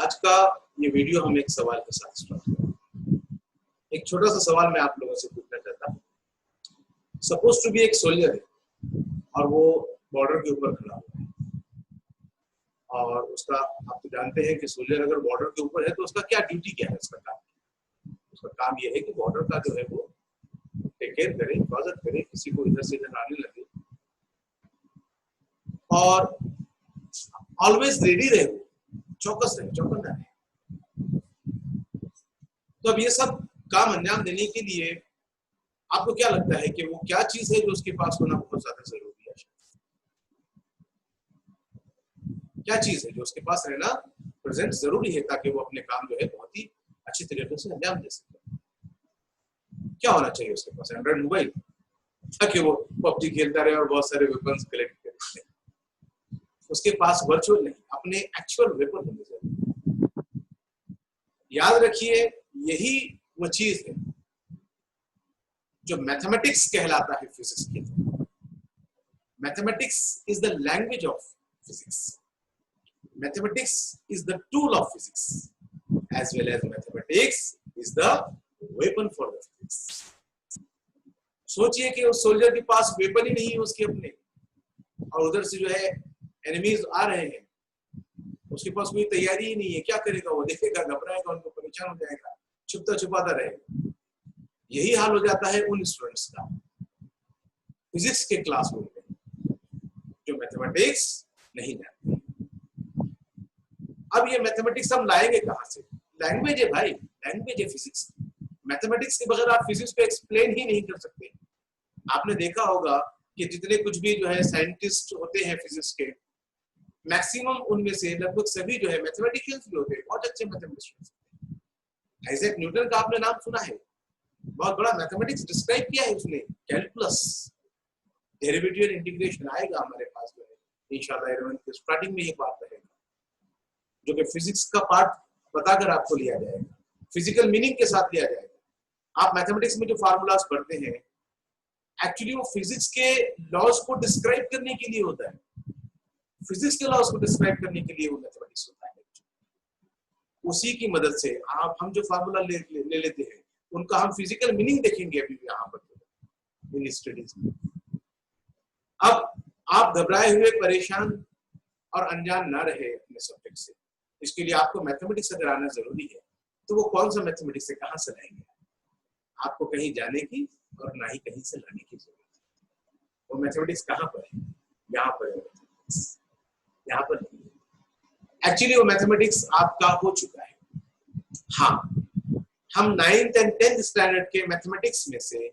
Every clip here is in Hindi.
आज का ये वीडियो हम एक सवाल के साथ स्टार्ट करेंगे। एक छोटा सा सवाल मैं आप लोगों से पूछना चाहता हूँ। सपोज टू बी एक सोल्जर है और वो बॉर्डर के ऊपर खड़ा हुआ है और उसका आप तो जानते हैं कि सोल्जर अगर बॉर्डर के ऊपर है तो उसका क्या ड्यूटी क्या है, उसका काम ये है कि बॉर्डर का जो है वो टेक केयर करे, हिफाजत करे, किसी को इधर से इधर आने लगे और ऑलवेज रेडी रहे, चौकस रहे, चौकन्ना रहे। तो अब ये सब काम अंजाम देने के लिए आपको क्या लगता है कि वो क्या चीज है जो उसके पास होना बहुत ज्यादा जरूरी है? क्या चीज है जो उसके पास रहना प्रेजेंट जरूरी है ताकि वो अपने काम जो है बहुत ही अच्छी तरीके से अंजाम दे सके? क्या होना चाहिए उसके पास? एंड्रॉइड मोबाइल, ताकि वो पबजी खेलता रहे और बहुत सारे वेपन्स कलेक्ट करे। उसके पास वर्चुअल नहीं, अपने एक्चुअल वेपन होने चाहिए। याद रखिए, यही वो चीज है जो मैथमेटिक्स कहलाता है फिजिक्स के लिए। Mathematics is the language of physics, mathematics is the tool of physics, as well as mathematics is the weapon for the physics. सोचिए कि उस सोल्जर के पास वेपन ही नहीं है उसके अपने, और उधर से जो है एनिमीज आ रहे हैं, उसके पास कोई तैयारी ही नहीं है। क्या करेगा? वो देखेगा, घबराएगा, उनको परेशान हो जाएगा, छुपता छुपाता रहेगा। यही हाल हो जाता है उन स्टूडेंट्स का फिजिक्स के क्लासरूम में जो मैथमेटिक्स नहीं जानते। अब ये मैथमेटिक्स हम लाएंगे कहां से? लैंग्वेज है भाई, लैंग्वेज है फिजिक्स। मैथमेटिक्स के बगैर आप फिजिक्स को एक्सप्लेन ही नहीं कर सकते। आपने देखा होगा कि जितने कुछ भी जो है साइंटिस्ट होते हैं फिजिक्स के, मैक्सिमम उनमें से लगभग सभी जो है मैथमेटिशियंस भी होते हैं, बहुत अच्छे मैथमेटिशियंस। आइजैक न्यूटन का आपने नाम सुना है, बहुत बड़ा मैथमेटिक्स डिस्क्राइब किया है उसने। कैलकुलस, डेरिवेटिव एंड इंटीग्रेशन आएगा हमारे पास जो है इंशाल्लाह 11th के स्टार्टिंग में ये बात रहेगा, जो कि फिजिक्स का पार्ट बताकर आपको लिया जाएगा, फिजिकल मीनिंग के साथ लिया जाएगा। आप मैथमेटिक्स में जो फार्मूलाज पढ़ते हैं एक्चुअली वो फिजिक्स के लॉज को डिस्क्राइब करने के लिए होता है। फिजिक्स के लॉज को डिस्क्राइब करने के लिए वो मैथमेटिक्स होता है। उसी की मदद से हम जो फार्मूला ले लेते हैं उनका हम फिजिकल मीनिंग देखेंगे अभी यहाँ पर इन स्टडीज में। अब आप घबराए हुए, परेशान और अनजान ना रहे अपने सब्जेक्ट से, इसके लिए आपको मैथमेटिक्स अगर आना जरूरी है तो वो कौन सा मैथमेटिक्स से कहाँ से लाएंगे? आपको कहीं जाने की और ना ही कहीं से लाने की जरूरत है। वो मैथमेटिक्स कहाँ पर है? यहाँ पर है मैथमेटिक्स, यहाँ पर नहीं है। एक्चुअली वो मैथमेटिक्स आपका हो चुका है। हाँ, हम 9th and 10th स्टैंडर्ड के मैथमेटिक्स में से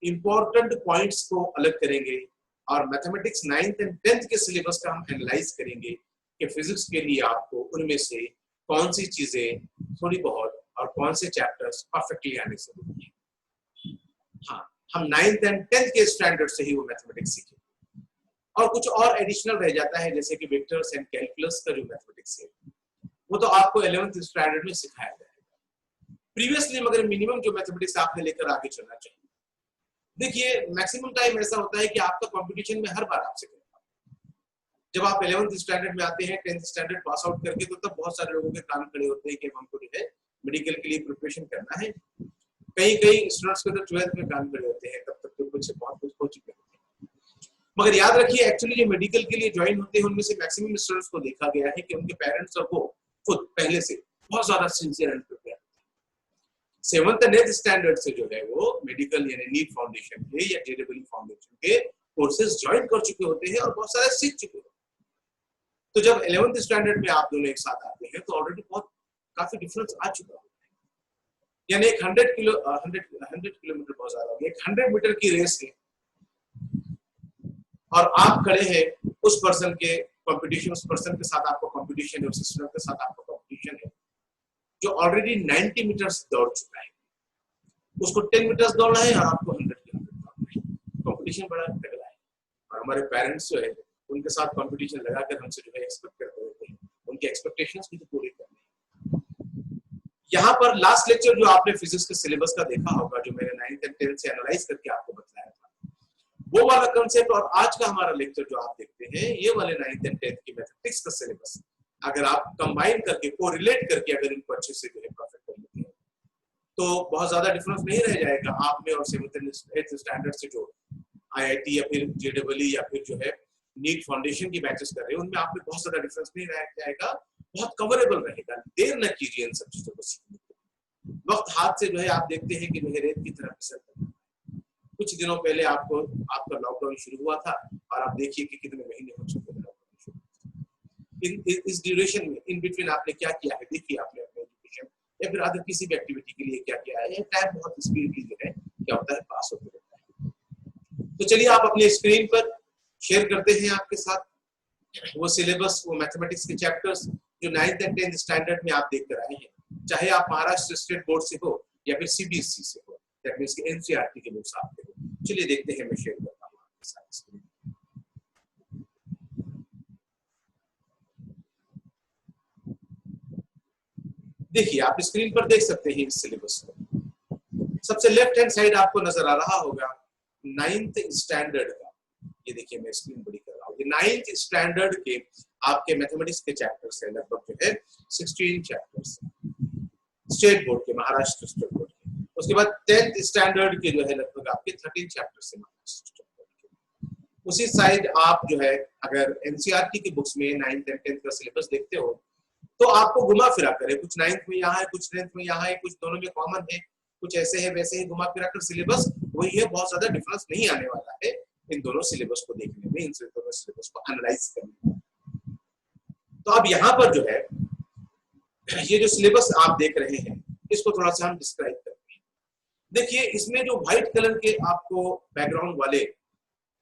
इंपॉर्टेंट पॉइंट्स को अलग करेंगे और मैथमेटिक्स 9th and 10th के सिलेबस का हम एनालाइज करेंगे कि फिजिक्स के लिए आपको उनमें से कौन सी चीजें थोड़ी बहुत और कौन से चैप्टर्स परफेक्टली आने जरूरी है। हाँ, हम 9th and 10th के स्टैंडर्ड से ही वो मैथमेटिक्स सीखेंगे और कुछ और एडिशनल रह जाता है, जैसे कि वेक्टर्स एंड कैलकुलस का जो मैथमेटिक्स है वो तो आपको 11th स्टैंडर्ड में सिखाया जाएगा प्रीवियसली, मगर मिनिमम जो मैथमेटिक्स आपने लेकर आगे चलना चाहिए। देखिए, मैक्सिमम टाइम ऐसा होता है कि आपका कंपटीशन में हर बार आपसे करेगा। जब आप 11th स्टैंडर्ड में आते हैं, 10th स्टैंडर्ड पास आउट करके, तो तब बहुत सारे लोगों के कान खड़े होते हैं कि हमको जो है मेडिकल के लिए प्रिपरेशन करना है। कई स्टूडेंट्स को तो 12th में कान खड़े होते हैं, तब तक तो कुछ बहुत कुछ हो चुके होते हैं। मगर याद रखिए, एक्चुअली जो मेडिकल के लिए ज्वाइन होते हैं उनमें से मैक्सिमम स्टूडेंट्स को देखा गया है कि उनके पेरेंट्स और वो खुद पहले से बहुत ज्यादा sincere and prepare. 7th and 8th standard से जो है वो मेडिकल यानी नीट फाउंडेशन के या जेडब्ल्यू फाउंडेशन के कोर्सेज ज्वाइन कर चुके होते हैं और बहुत सारे सीख चुके होते हैं। तो जब 11th स्टैंडर्ड में आप दोनों एक साथ आते हैं तो ऑलरेडी बहुत काफी डिफरेंस आ चुका होता है। यानी एक 100 किलोमीटर बहुत ज्यादा हो गया, 100 मीटर की रेस है और आप खड़े हैं उस पर्सन के कंपटीशन, उस पर्सन के साथ आपको कंपटीशन है, उस स्टूडेंट के साथ आपको कंपटीशन है जो ऑलरेडी 90 मीटर्स दौड़ चुका है। उसको 10 मीटर्स दौड़ना है और आपको 100 किलोमीटर दौड़ना है। कंपटीशन बड़ा तगड़ा है और हमारे पेरेंट्स जो है उनके साथ कंपटीशन लगाकर हमसे जो है एक्सपेक्ट करते रहते हैं, उनके एक्सपेक्टेशंस भी तो पूरे करने हैं। यहाँ पर लास्ट लेक्चर जो आपने फिजिक्स के सिलेबस का देखा होगा, जो मैंने 9th and 10th से एनालाइज करके आपको बताया था, वो वाला कंसेप्ट और आज का हमारा लेक्चर जो आप देखते हैं, ये वाले 9th and 10th की मैथमेटिक्स का सिलेबस अगर आप कंबाइन करके कोरिलेट करके अगर इनको अच्छे से जो है परफेक्ट कर लेते हैं तो बहुत ज्यादा डिफरेंस नहीं रह जाएगा आप में और 7th and 8th स्टैंडर्ड से जो आईआईटी या फिर जेडब्ल्यू या फिर जो है नीट फाउंडेशन की बैचेस कर रहे हैं उनमें आप में बहुत ज्यादा डिफरेंस नहीं रह जाएगा, बहुत कवरेबल रहेगा। देर न कीजिए इन सब चीजों को सीखने को, वक्त हाथ से जो है आप देखते हैं कि जो है रेत की तरह फिसलता है। कुछ दिनों पहले आपको आपका लॉकडाउन शुरू हुआ था और आप देखिए कि कितने महीने हो चुके हैं लॉकडाउन शुरू। इस ड्यूरेशन में इन बिटवीन आपने क्या किया है, देखिए आपने अपने एजुकेशन या फिर अदर किसी भी एक्टिविटी के लिए क्या किया है। ये टाइम बहुत स्पीडली जो है क्या होता है पास होते रहता है। तो चलिए आप अपने स्क्रीन पर शेयर करते हैं आपके साथ वो सिलेबस, वो मैथमेटिक्स के चैप्टर्स जो 9th and 10th स्टैंडर्ड में आप देख कर आए हैं, चाहे आप महाराष्ट्र स्टेट बोर्ड से हो या फिर सीबीएसई से हो, दैट मींस कि एनसीईआरटी के बुक्स आपके हो। चलिए देखते हैं, मैं शेयर करता हूं आपके साथ स्क्रीन। देखिए आप स्क्रीन पर देख सकते हैं इस सिलेबस को। सबसे लेफ्ट हैंड साइड आपको नजर आ रहा होगा 9th स्टैंडर्ड का, ये देखिए मैं स्क्रीन बड़ी कर रहा हूँ, ये 9th स्टैंडर्ड के आपके मैथमेटिक्स के चैप्टर्स है, लगभग जो है 16 चैप्टर्स स्टेट बोर्ड के, महाराष्ट्र स्टेट बोर्ड के। उसके बाद 10th स्टैंडर्ड के जो है लगभग आपके 13 चैप्टर्स है महाराष्ट्र स्टेट बोर्ड के। उसी साइड आप जो है अगर एनसीईआरटी की बुक्स में 9th and 10th का सिलेबस देखते हो तो आपको घुमा फिरा करे, कुछ 9th में यहाँ है, कुछ 10th में यहाँ है, कुछ दोनों में कॉमन है, कुछ ऐसे है वैसे ही, घुमा फिरा कर सिलेबस वही है। बहुत ज्यादा डिफरेंस नहीं आने वाला है इन दोनों सिलेबस को देखने में, इन दोनों सिलेबस को एनालाइज करने में। तो अब यहाँ पर जो है ये जो सिलेबस आप देख रहे हैं इसको थोड़ा सा हम डिस्क्राइब करते हैं। देखिए इसमें जो व्हाइट कलर के आपको बैकग्राउंड वाले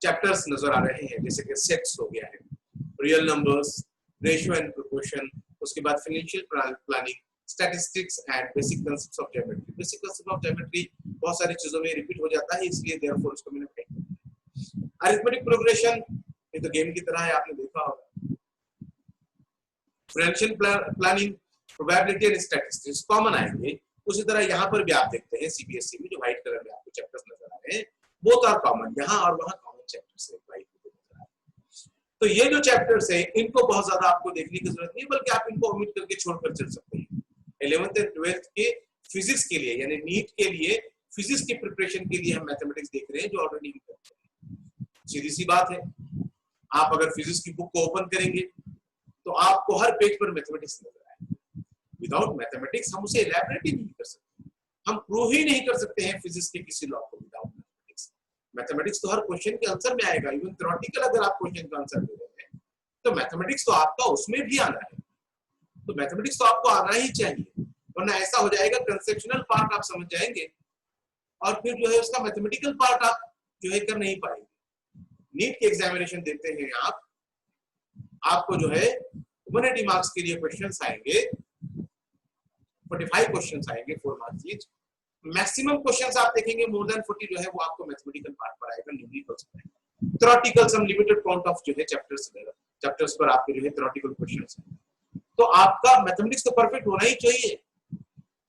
चैप्टर्स नजर आ रहे हैं, जैसे कि सेट्स हो गया है, real numbers, ratio and proportion, उसके बाद financial planning, statistics and basic concepts of geometry. Basic concept of geometry बहुत सारी चीजों में रिपीट हो जाता है, इसलिए देयरफॉर उसको मैंने फेंक। अरिथमेटिक प्रोग्रेशन, ये तो गेम की तरह है, आपने देखा होगा। Financial planning, probability and statistics common आएंगे। उसी तरह यहाँ पर भी आप देखते हैं सीबीएसई में जो व्हाइट कलर में आपको चैप्टर्स नजर आ रहे हैं वो तो कॉमन, यहाँ और वहाँ कॉमन चैप्टर्स है व्हाइट कलर नजर आ रहे हैं। तो ये जो चैप्टर्स है इनको बहुत ज्यादा आपको देखने की जरूरत नहीं, बल्कि आप इनको ओमिट करके छोड़कर चल सकते हैं। 11th and 12th के फिजिक्स के लिए यानी नीट के लिए फिजिक्स की प्रिपरेशन के लिए हम मैथमेटिक्स देख रहे हैं जो ऑलरेडी हम करते हैं। सीधी सी बात है, आप अगर फिजिक्स की बुक को ओपन करेंगे तो आपको हर पेज पर मैथमेटिक्स नजर आएगा। विदाउट मैथमेटिक्स हम उसे इलैबोरेट ही नहीं कर सकते, हम प्रूव ही नहीं कर सकते हैं फिजिक्स के किसी लॉ को विदाउट मैथमेटिक्स। मैथमेटिक्स तो हर क्वेश्चन के आंसर में आएगा, इवन थ्योरेटिकल अगर आप क्वेश्चन का आंसर दे रहे हैं तो मैथमेटिक्स तो आपका उसमें भी आना है। तो मैथमेटिक्स तो आपको आना ही चाहिए, वरना ऐसा हो जाएगा कंसेप्शनल पार्ट आप समझ जाएंगे और फिर जो है उसका मैथमेटिकल पार्ट आप जो है कर नहीं पाएंगे। नीट के एग्जामिनेशन देते हैं आप, आपको जो है 180 मार्क्स के लिए क्वेश्चंस आएंगे, 45 क्वेश्चंस आएंगे 4 मार्क्स ईच। मैक्सिमम क्वेश्चंस आप देखेंगे मोर देन 40 जो है वो आपको मैथमेटिकल पार्ट पर आएगा, न्यूमेरिकल्स पर आएगा। Theoretical some limited count of जो है चैप्टर्स पर आपके जो है थ्योरेटिकल क्वेश्चंस हैं। तो आपका मैथमेटिक्स तो परफेक्ट होना ही चाहिए।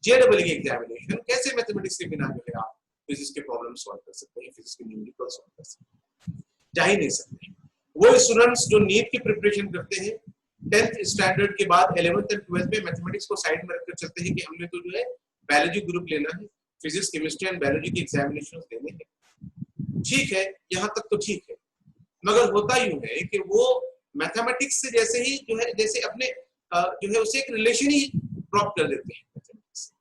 जेडब्ल्यू की एग्जामिनेशन कैसे मैथमेटिक्स के बिना जो है आप फिजिक्स के प्रॉब्लम सॉल्व कर सकते हैं, फिजिक्स के न्यूमेरिकल सॉल्व कर सकते हैं, जा ही नहीं सकते। वो स्टूडेंट्स जो नीट की प्रिपरेशन करते हैं 10th स्टैंडर्ड के बाद 11th and 12th में मैथमेटिक्स को साइड में रखकर चलते हैं कि हमने तो जो है बायोलॉजी ग्रुप लेना है, फिजिक्स केमिस्ट्री एंड बायोलॉजी की एग्जामिनेशंस देने हैं। ठीक है, यहाँ तक तो ठीक है, मगर होता यूं है कि वो मैथमेटिक्स से जैसे ही जो है जैसे अपने जो है उसे एक रिलेशन ही ड्रॉप कर देते हैं मैथमेटिक्स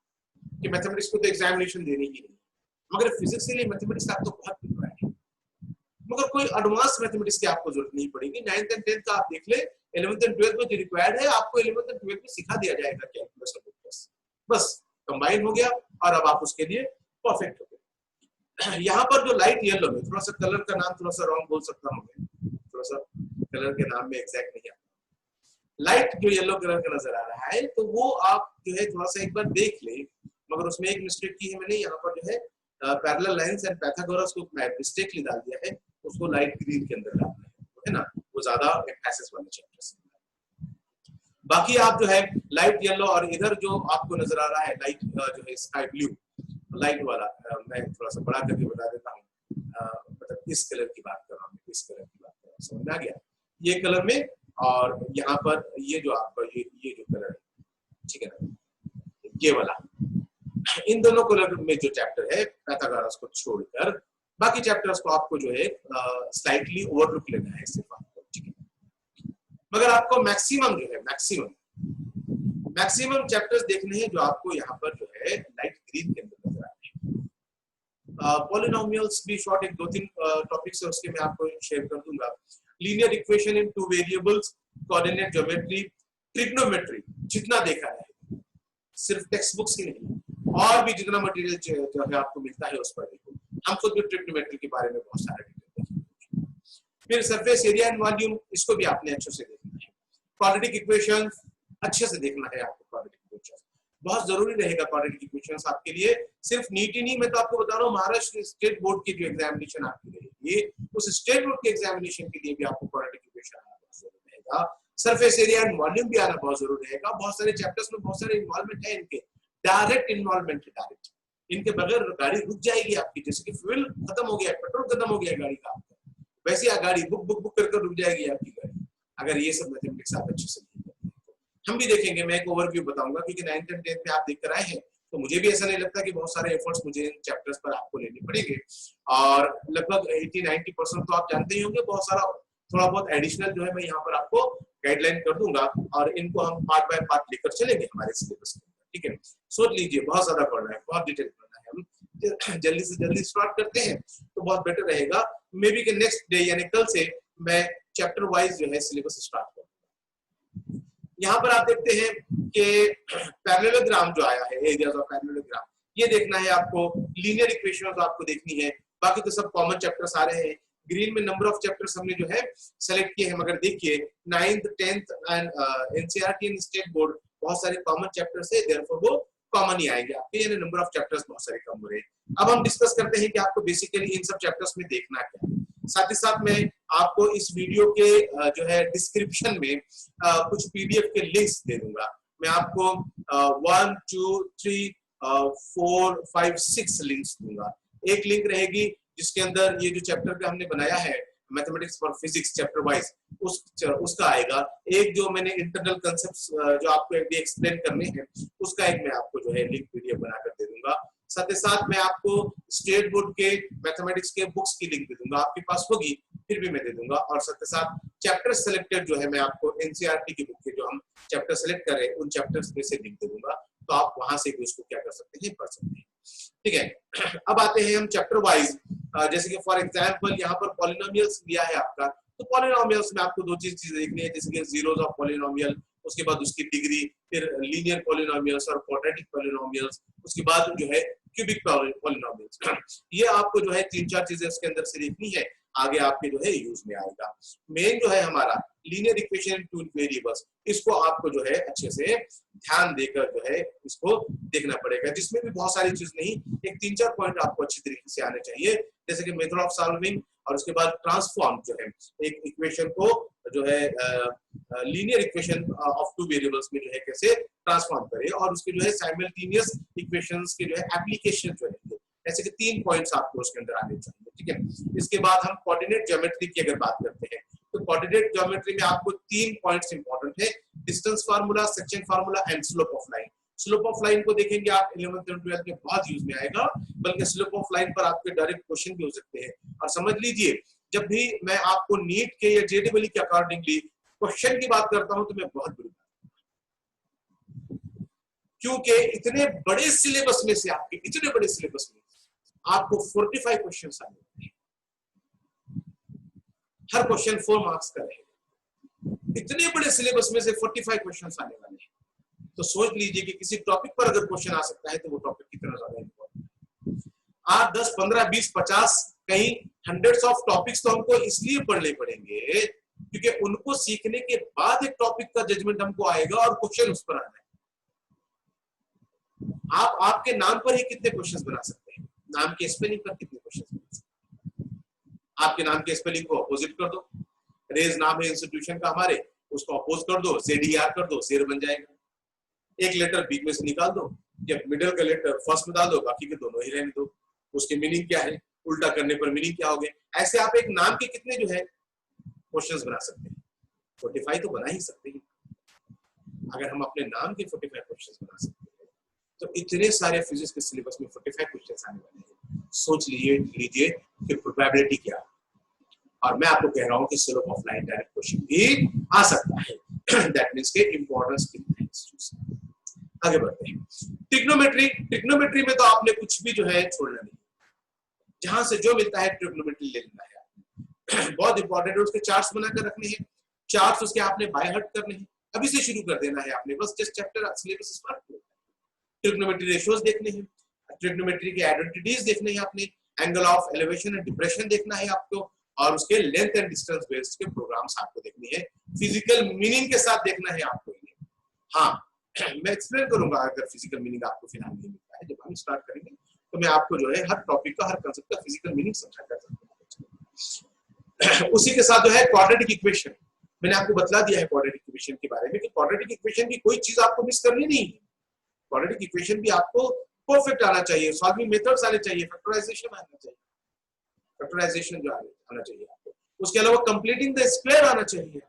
कि मैथमेटिक्स को तो एग्जामिनेशन देनी ही नहीं। मगर फिजिक्स के लिए मैथमेटिक्स आपको बहुत रिक्वायर्ड है, मगर कोई एडवांस मैथमेटिक्स की आपको जरूरत नहीं पड़ेगी। 9th and 10th का आप देख ले, 11th and 12th में जो रिक्वायर्ड है आपको 11th and 12th में सिखा दिया जाएगा कैलकुलस और मॉडुलस, बस कंबाइन हो गया और अब आप उसके लिए परफेक्ट हो गए। यहाँ पर जो लाइट येलो में, थोड़ा सा कलर का नाम थोड़ा सा रॉन्ग बोल सकता हूँ मैं, थोड़ा सा कलर के नाम में एग्जैक्ट नहीं आता, लाइट जो येलो कलर का नजर आ रहा है तो वो आप जो है थोड़ा सा एक बार देख ले, मगर उसमें एक मिस्टेक की है मैंने, यहाँ पर जो है पैरेलल लाइंस एंड पाइथागोरस को मिस्टेकली डाल दिया है, उसको लाइट ग्रीन के अंदर डालना है ना, वो ज्यादा एम्फेसिस वाले चैप्टर्स। बाकी आप जो है लाइट येलो और इधर जो आपको नजर आ रहा है लाइट जो है स्काई ब्लू लाइट वाला, मैं थोड़ा सा बड़ा करके बता देता हूँ, मतलब इस कलर की बात कर रहा हूँ, इस कलर की बात कर रहा हूँ, समझ आ गया? ये कलर में और यहाँ पर ये जो आपका ये जो कलर है, ठीक है ना, ये वाला, इन दोनों कलर में जो चैप्टर है पाइथागोरस को छोड़कर बाकी चैप्टर्स को आपको जो है स्लाइटली ओवरलुक लेना है सिर्फ आपको, ठीक है। मगर आपको मैक्सिमम जो है मैक्सिमम चैप्टर्स देखने हैं जो आपको यहाँ पर जो है लाइट ग्रीन के अंदर नजर आ रहे हैं। पॉलिनोमियल्स भी शॉर्ट एक 2-3 टॉपिक्स है, उसके मैं आपको शेयर कर दूंगा। Linear equation in 2 variables, coordinate geometry, trigonometry, जितना देखा है सिर्फ टेक्स्ट बुक्स ही नहीं, और भी जितना मटेरियल जो है आपको मिलता है उस पर देखो। हम खुद भी ट्रिग्नोमेट्री के बारे में बहुत सारे डिटेल देखेंगे। फिर सरफेस एरिया एंड वॉल्यूम, इसको भी आपने अच्छे से देखना है। क्वाड्रेटिक इक्वेशंस अच्छे से देखना है आपको। क्वाड्रेटिक इक्वेशंस बहुत जरूरी रहेगा। क्वाड्रेटिक इक्वेशंस आपके लिए सिर्फ नीट ही नहीं, मैं तो आपको बता रहा हूँ महाराष्ट्र स्टेट बोर्ड की जो एग्जामिनेशन आपकी रहेगी, उस स्टेट बोर्ड के एग्जामिनेशन के लिए भी आपको क्वाड्रेटिक इक्वेशन आना बहुत जरूरी रहेगा। सरफेस एरिया एंड वॉल्यूम भी आना बहुत जरूरी रहेगा। बहुत सारे चैप्टर्स में बहुत सारे इन्वॉल्वमेंट है इनके, डायरेक्ट इन्वॉल्वमेंट है, डायरेक्ट। इनके बगैर गाड़ी रुक जाएगी आपकी, जैसे कि फ्यूल खत्म हो गया, पेट्रोल खत्म हो गया गाड़ी का आपका, वैसे ही गाड़ी बुक करके रुक जाएगी आपकी गाड़ी, अगर ये सब मैथमेटिक्स आप अच्छे से नहीं करते। हम भी देखेंगे, मैं एक ओवरव्यू बताऊंगा, क्योंकि 9th और 10th में आप देख कर आए हैं, तो मुझे भी ऐसा नहीं लगता कि बहुत सारे एफर्ट्स मुझे इन चैप्टर्स पर आपको लेने पड़ेंगे। और लगभग 80-90% तो आप जानते ही होंगे। बहुत सारा थोड़ा बहुत एडिशनल जो है मैं यहाँ पर आपको गाइडलाइन कर दूंगा, और इनको हम पार्ट बाय पार्ट लेकर चलेंगे हमारे सिलेबस के अंदर, ठीक है। सोच लीजिए, बहुत ज्यादा पढ़ना है, बहुत डिटेल पढ़ना है, हम जल्दी से जल्दी स्टार्ट करते हैं तो बहुत बेटर रहेगा। मे बी के नेक्स्ट डे यानी कल से मैं चैप्टर वाइज जो है सिलेबस स्टार्ट करूंगा। यहाँ पर आप देखते हैं कि पैरेललोग्राम जो आया है, एरियाज ऑफ पैरेललोग्राम, ये देखना है आपको। लीनियर इक्वेशंस आपको देखनी है, बाकी तो सब कॉमन चैप्टर्स आ रहे हैं। ग्रीन में नंबर ऑफ चैप्टर्स हमने जो है सेलेक्ट किए हैं, मगर देखिए 9th 10th and NCERT and state board बहुत सारे कॉमन चैप्टर्स है, देयरफॉर वो कॉमन ही आएंगे आपके, यानी नंबर ऑफ चैप्टर्स बहुत सारे कम हो रहे हैं। अब हम डिस्कस करते हैं कि आपको बेसिकली इन सब चैप्टर्स में देखना क्या है। साथ ही साथ मैं आपको इस वीडियो के जो है डिस्क्रिप्शन में कुछ पीडीएफ के लिंक्स दे दूंगा। मैं आपको 1 2 3 4 5 6 लिंक्स दूंगा। एक लिंक रहेगी जिसके अंदर ये जो चैप्टर का हमने बनाया है mathematics for physics chapter wise, उसका आएगा। एक जो मैंने इंटरनल कांसेप्ट्स जो आपको एक्सप्लेन करने हैं, उसका एक मैं आपको जो है लिंक पीडीएफ बनाकर दे दूंगा। साथ ही साथ मैं आपको स्टेट बोर्ड के मैथमेटिक्स के बुक्स की लिंक दे दूंगा, आपके पास होगी फिर भी मैं दे दूंगा। और साथ ही साथ चैप्टर सेलेक्टेड जो है मैं आपको एनसीईआरटी की बुक के जो हम चैप्टर सेलेक्ट कर रहे हैं उन चैप्टर्स में से लिंक दे दूंगा, तो आप वहां से भी उसको क्या कर सकते हैं, पढ़ सकते हैं, ठीक है। अब आते हैं हम चैप्टर वाइज, जैसे कि फॉर एग्जांपल यहाँ पर पॉलिनोमियल्स दिया है आपका, तो पॉलिनोमियल्स में आपको दो चीजें देखनी है, जैसे कि जीरोस ऑफ पॉलिनोमियल, उसके बाद उसकी डिग्री, फिर लीनियर पॉलिनोमियल्स और क्वाड्रेटिक पॉलिनोमियल्स, उसके बाद जो है क्यूबिक पॉलिनोमियल्स। ये आपको जो है 3-4 चीजें उसके अंदर से देखनी है, आगे आपके जो है यूज में आएगा। मेन जो है हमारा लीनियर इक्वेशन इन 2 वेरिएबल्स, इसको आपको जो है अच्छे से ध्यान देकर जो है इसको देखना पड़ेगा, जिसमें भी बहुत सारी चीज नहीं, एक 3-4 पॉइंट आपको अच्छी तरीके से आने चाहिए, जैसे कि मेथड ऑफ सॉल्विंग, और उसके बाद ट्रांसफॉर्म जो है एक इक्वेशन को जो है लीनियर इक्वेशन ऑफ 2 वेरिएबल्स में जो है कैसे ट्रांसफॉर्म करें, और उसके जो है साइमल्टेनियस इक्वेशंस के जो है एप्लीकेशन जो है, ऐसे कि 3 पॉइंट्स आपको उसके अंदर आने चाहिए, ठीक है। इसके बाद हम कोऑर्डिनेट ज्योमेट्री की अगर बात करते हैं, तो कोऑर्डिनेट ज्योमेट्री में आपको 3 पॉइंट्स इंपॉर्टेंट है, distance formula, section formula and slope of line. Slope of line को देखेंगे आप 11th और 12th में बहुत यूज में आएगा, बल्कि स्लोप ऑफ लाइन पर आपके डायरेक्ट क्वेश्चन भी हो सकते हैं। और समझ लीजिए, जब भी मैं आपको नीट के या जेडब्ल्यू के अकॉर्डिंगली क्वेश्चन की बात करता हूं तो मैं बहुत बुरी, क्योंकि इतने बड़े सिलेबस में से आपके, इतने बड़े सिलेबस में आपको 45 क्वेश्चन आने हैं, हर क्वेश्चन 4 मार्क्स का रहेगा, इतने बड़े सिलेबस में से 45 क्वेश्चन आने वाले हैं, तो सोच लीजिए कि किसी टॉपिक पर अगर क्वेश्चन आ सकता है तो वो टॉपिक कितना ज्यादा इंपॉर्टेंट है। 8 10 15 20 50 कहीं हंड्रेड्स ऑफ टॉपिक्स तो हमको इसलिए पढ़ने पड़ेंगे क्योंकि उनको सीखने के बाद एक टॉपिक का जजमेंट हमको आएगा और क्वेश्चन उस पर आना है। आप आपके नाम पर ही कितने क्वेश्चंस बना सकते हैं, नाम के स्पेलिंग पर कितने क्वेश्चंस बना सकते हैं। आपके नाम के स्पेलिंग को अपोजिट कर दो, रेज नाम है इंस्टीट्यूशन का हमारे, उसको अपोज कर दो, ZER कर दो, शेर बन जाएगा। एक लेटर बीच में से निकाल दो, या मिडिल का लेटर फर्स्ट में डाल दो, बाकी के दोनों ही रहने दो, उसके मीनिंग क्या है, उल्टा करने पर मीनिंग क्या हो गए। ऐसे आप एक नाम के कितने जो है क्वेश्चंस बना सकते हैं। 45 तो बना ही सकते हैं। अगर हम अपने नाम के 45 क्वेश्चंस बना सकते हैं तो इतने सारे फिजिक्स के सिलेबस में 45 क्वेश्चंस आने वाले हैं। सोच लीजिए कि प्रोबेबिलिटी क्या है। और मैं आपको कह रहा हूं कि slope of line direct question भी आ सकता है। दैट मींस के इंपॉर्टेंस कितना है। आगे बढ़ते हैं। ट्रिग्नोमेट्री में तो आपने कुछ भी जो है छोड़ना नहीं, जहां से जो मिलता है ट्रिग्नोमेट्री ले लेना है आपने। बहुत इंपॉर्टेंट है, उसके चार्ट्स बनाकर रखने हैं, चार्ट्स उसके आपने बाय हार्ट करने हैं, अभी से शुरू कर देना है आपने, बस जस्ट चैप्टर सिलेबस स्टार्ट किया। ट्रिग्नोमेट्री रेशियोज देखने हैं, ट्रिग्नोमेट्री के आइडेंटिटीज देखने हैं आपने, angle of elevation and depression देखना है आपको, और उसके लेंथ एंड डिस्टेंस बेस्ड के प्रोग्राम्स आपको देखने हैं, फिजिकल मीनिंग के साथ देखना है आपको ये। हाँ, मैं एक्सप्लेन करूंगा अगर फिजिकल मीनिंग आपको फिलहाल नहीं मिलता है। जब हम स्टार्ट करेंगे तो मैं आपको जो है हर टॉपिक का, हर कांसेप्ट का फिजिकल मीनिंग समझा कर सकता हूं। उसी के साथ जो है क्वाड्रेटिक इक्वेशन, मैंने आपको बतला दिया है क्वाड्रेटिक इक्वेशन के बारे में कि क्वाड्रेटिक इक्वेशन की कोई चीज आपको मिस करनी नहीं है। क्वाड्रेटिक इक्वेशन भी आपको परफेक्ट आना चाहिए, सॉल्विंग मेथड्स आने चाहिए, फैक्टराइजेशन आना चाहिए, फैक्टराइजेशन जो आना चाहिए आपको। उसके अलावा कंप्लीटिंग द स्क्वायर आना चाहिए।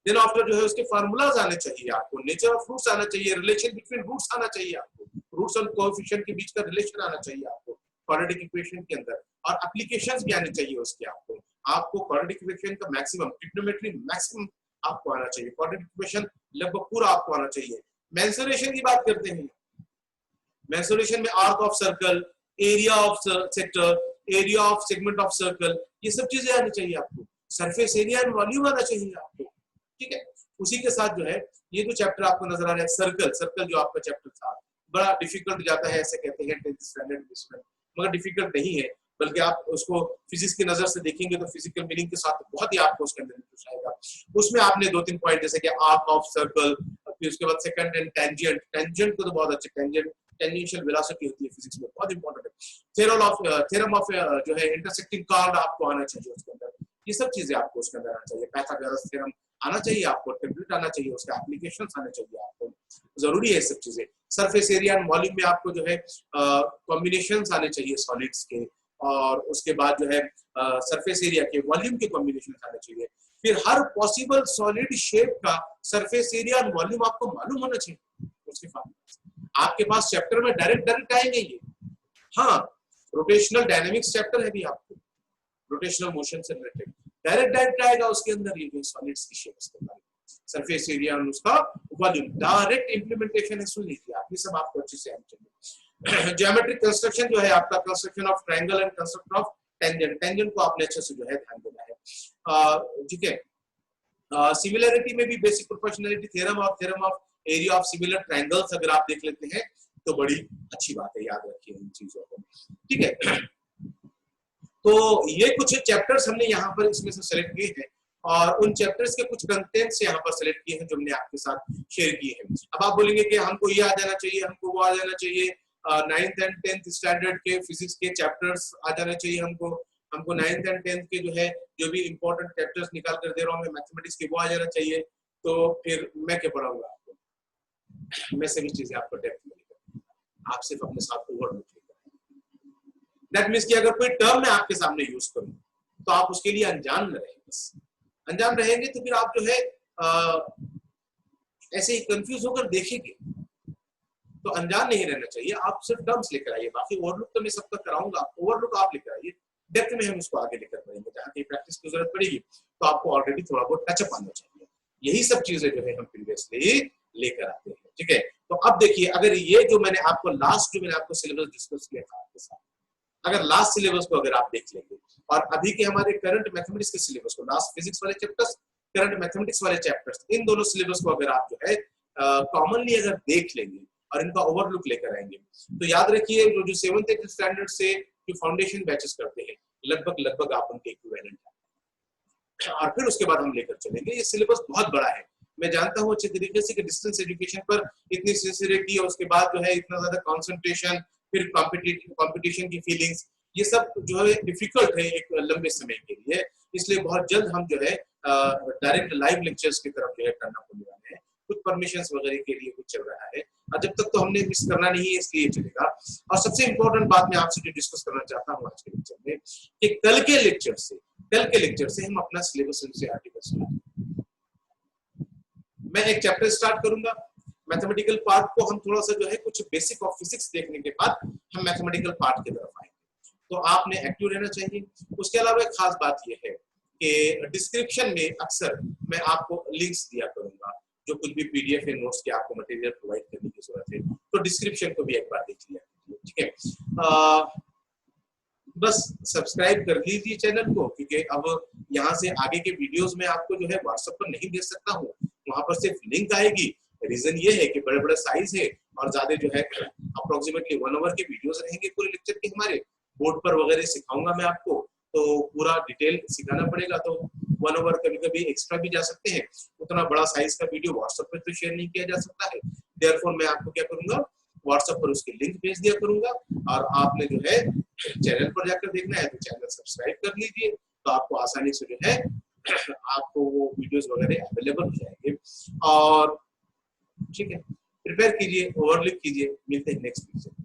देन आफ्टर जो है उसके फार्मूलाज आने चाहिए आपको, नेचर ऑफ रूट्स आना चाहिए, रिलेशन बिटवीन रूट्स आना चाहिए आपको, रूट्स और कोएफिशिएंट के बीच का रिलेशन आना चाहिए आपको क्वाड्रेटिक इक्वेशन के अंदर, और एप्लीकेशंस भी आने चाहिए उसके आपको क्वाड्रेटिक इक्वेशन का मैक्सिमम, ट्रिग्नोमेट्री मैक्सिमम आपको आना चाहिए, क्वाड्रेटिक इक्वेशन लगभग पूरा आपको आना चाहिए। मेंसुरेशन की बात करते हैं, मेंसुरेशन में arc of circle, area of sector, area of segment of circle, ये सब चीजें आनी चाहिए आपको, सरफेस एरिया एंड वॉल्यूम आना चाहिए आपको, ठीक है। उसी के साथ जो है ये जो चैप्टर आपको नजर आ रहा है सर्कल जो आपका चैप्टर था, बड़ा डिफिकल्ट जाता है, ऐसे कहते हैं 10th स्टैंडर्ड में, मगर डिफिकल्ट नहीं है, बल्कि आप उसको फिजिक्स की नजर से देखेंगे तो फिजिकल मीनिंग के साथ बहुत ही आपको उसके अंदर इंटरेस्ट आएगा। उसमें आपने 2-3 पॉइंट जैसे कि आर्क ऑफ सर्कल, फिर उसके बाद सेकंड एंड टेंजेंट, टेंजेंट को तो बहुत अच्छे, टेंजेंट टेंजेंशियल वेलोसिटी होती है फिजिक्स में, बहुत इंपॉर्टेंट है। थ्योरम ऑफ जो है इंटरसेक्टिंग कॉर्ड आपको आना चाहिए उसके अंदर, ये सब चीजें आपको उसके अंदर आना चाहिए, पाइथागोरस थ्योरम आना चाहिए आपको, टेम्पलेट आना चाहिए, उसका एप्लीकेशंस आने चाहिए आपको, जरूरी है ये सब चीजें। सरफेस एरिया एंड वॉल्यूम में आपको जो है कॉम्बिनेशंस आने चाहिए सॉलिड्स के, और उसके बाद जो है सरफेस एरिया के वॉल्यूम के कॉम्बिनेशंस आने चाहिए। फिर हर पॉसिबल सॉलिड शेप का सरफेस एरिया एंड वॉल्यूम आपको मालूम होना चाहिए उसके फॉर्मूला। आपके पास चैप्टर में डायरेक्ट आएंगे ये। हाँ, रोटेशनल डायनेमिक्स चैप्टर है भी आपको, रोटेशनल मोशन से रिलेटेड डायरेक्ट आएगा उसके अंदर, ये जो सॉलिड्स की शेप्स के बारे में, सरफेस एरिया और उसका वॉल्यूम, डायरेक्ट इंप्लीमेंटेशन है, सुन लीजिए आप, ये सब आपको अच्छे से आना चाहिए। ज्योमेट्रिक कंस्ट्रक्शन जो है आपका, construction of triangle and construction of tangent, tangent को आपने अच्छे से जो है ध्यान देना है, ठीक है। सिमिलरिटी में भी बेसिक प्रोपोर्शनलिटी थ्योरम और theorem of area of similar triangles अगर आप देख लेते हैं तो बड़ी अच्छी बात है, याद रखिए इन चीजों को, ठीक है। तो ये कुछ चैप्टर्स हमने यहाँ पर इसमें से सेलेक्ट किए हैं, और उन चैप्टर्स के कुछ कंटेंट्स यहाँ पर सेलेक्ट किए हैं जो हमने आपके साथ शेयर किए हैं। अब आप बोलेंगे कि हमको ये आ जाना चाहिए, हमको वो आ जाना चाहिए, 9th एंड 10th स्टैंडर्ड के फिजिक्स के चैप्टर्स आ जाना चाहिए, हमको 9th एंड 10th के जो है जो भी इंपॉर्टेंट चैप्टर्स निकाल कर दे रहा हूँ मैं मैथमेटिक्स के, वो आ जाना चाहिए, तो फिर मैं क्या पढ़ाऊंगा आपको, मैं सभी चीजें आपको डेप्थ में लेकर, आप सिर्फ अपने साथ ओवरलुक लेकर। दैट मींस कि अगर कोई टर्म मैं आपके सामने यूज करूं तो आप उसके लिए अनजान न रहें, बस अनजान रहेंगे तो फिर आप जो है ऐसे ही कंफ्यूज होकर देखेंगे, तो अनजान नहीं रहना चाहिए, आप सिर्फ टर्म्स लेकर आइए, बाकी ओवरलुक तो मैं सबका कराऊंगा, ओवरलुक आप लेकर आइए, डेप्थ में हम इसको आगे लेकर बढ़ेंगे, जहाँ की प्रैक्टिस की जरूरत पड़ेगी तो आपको ऑलरेडी थोड़ा बहुत टचअप आना चाहिए। यही सब चीजें जो है हम प्रीवियसली लेकर आते हैं, ठीक है। तो अब देखिए, अगर ये जो मैंने आपको लास्ट जो मैंने आपको सिलेबस डिस्कस किया था आपके साथ, अगर लास्ट सिलेबस को अगर आप देख लेंगे और अभी के हमारे करंट मैथमेटिक्स के सिलेबस को, लास्ट फिजिक्स वाले चैप्टर्स, करंट मैथमेटिक्स वाले चैप्टर्स, इन दोनों सिलेबस को अगर आप जो है कॉमनली अगर देख लेंगे और इनका ओवरलुक लेकर आएंगे, तो याद रखिए जो 7th 8th स्टैंडर्ड से जो फाउंडेशन बैचेस करते हैं लगभग आप उनके इक्विवेलेंट हैं, और फिर उसके बाद हम लेकर चलेंगे। ये सिलेबस बहुत बड़ा है, मैं जानता हूँ अच्छे तरीके से कि डिस्टेंस एजुकेशन पर इतनी सिंसियरिटी और उसके बाद जो है इतना ज्यादा कंसंट्रेशन, फिर कंपटीशन की फीलिंग्स, ये सब जो है डिफिकल्ट है एक लंबे समय के लिए, इसलिए बहुत जल्द हम जो है डायरेक्ट लाइव लेक्चर्स की तरफ जो है करना होने वाले हैं, कुछ परमिशंस वगैरह के लिए कुछ चल रहा है, और जब तक तो हमने मिस करना नहीं है इसलिए चलेगा। और सबसे इंपॉर्टेंट बात मैं आपसे जो डिस्कस करना चाहता हूँ आज के लेक्चर में, कि कल के लेक्चर से हम अपना सिलेबस से आर्टिकल मैं एक चैप्टर स्टार्ट करूंगा, मैथमेटिकल पार्ट को हम थोड़ा सा जो है कुछ बेसिक ऑफ फिजिक्स देखने के बाद हम मैथमेटिकल पार्ट की तरफ आएंगे। तो आपने एक्टिव रहना चाहिए। उसके अलावा एक खास बात यह है कि डिस्क्रिप्शन में अक्सर मैं आपको लिंक्स दिया करूंगा, जो कुछ भी पीडीएफ या नोट्स के आपको मटेरियल प्रोवाइड करने की जरूरत है, तो डिस्क्रिप्शन को भी एक बार देख लिया, ठीक है। बस सब्सक्राइब कर लीजिए चैनल को, क्योंकि अब यहाँ से आगे के वीडियोस में आपको जो है व्हाट्सएप पर नहीं दे सकता हूँ, वहां पर सिर्फ लिंक आएगी। रीजन ये है कि बड़े बड़े साइज है और ज्यादा जो है अप्रोक्सीमेटली 1 आवर के वीडियोस रहेंगे पूरे लेक्चर के हमारे। बोर्ड पर वगैरह सिखाऊंगा मैं आपको, तो पूरा डिटेल सिखाना पड़ेगा, तो 1 आवर कभी कभी एक्स्ट्रा भी जा सकते हैं। उतना बड़ा साइज का वीडियो व्हाट्सएप पर तो शेयर नहीं किया जा सकता है। देयरफॉर मैं आपको क्या करूंगा, व्हाट्सएप पर उसकी लिंक भेज दिया करूंगा, और आपने जो है चैनल पर जाकर देखना है तो चैनल सब्सक्राइब कर लीजिए, तो आपको आसानी से जो है आपको वो वीडियोस वगैरह अवेलेबल हो जाएंगे। और ठीक है, प्रिपेयर कीजिए, ओवरलुक कीजिए, मिलते हैं नेक्स्ट वीडियो।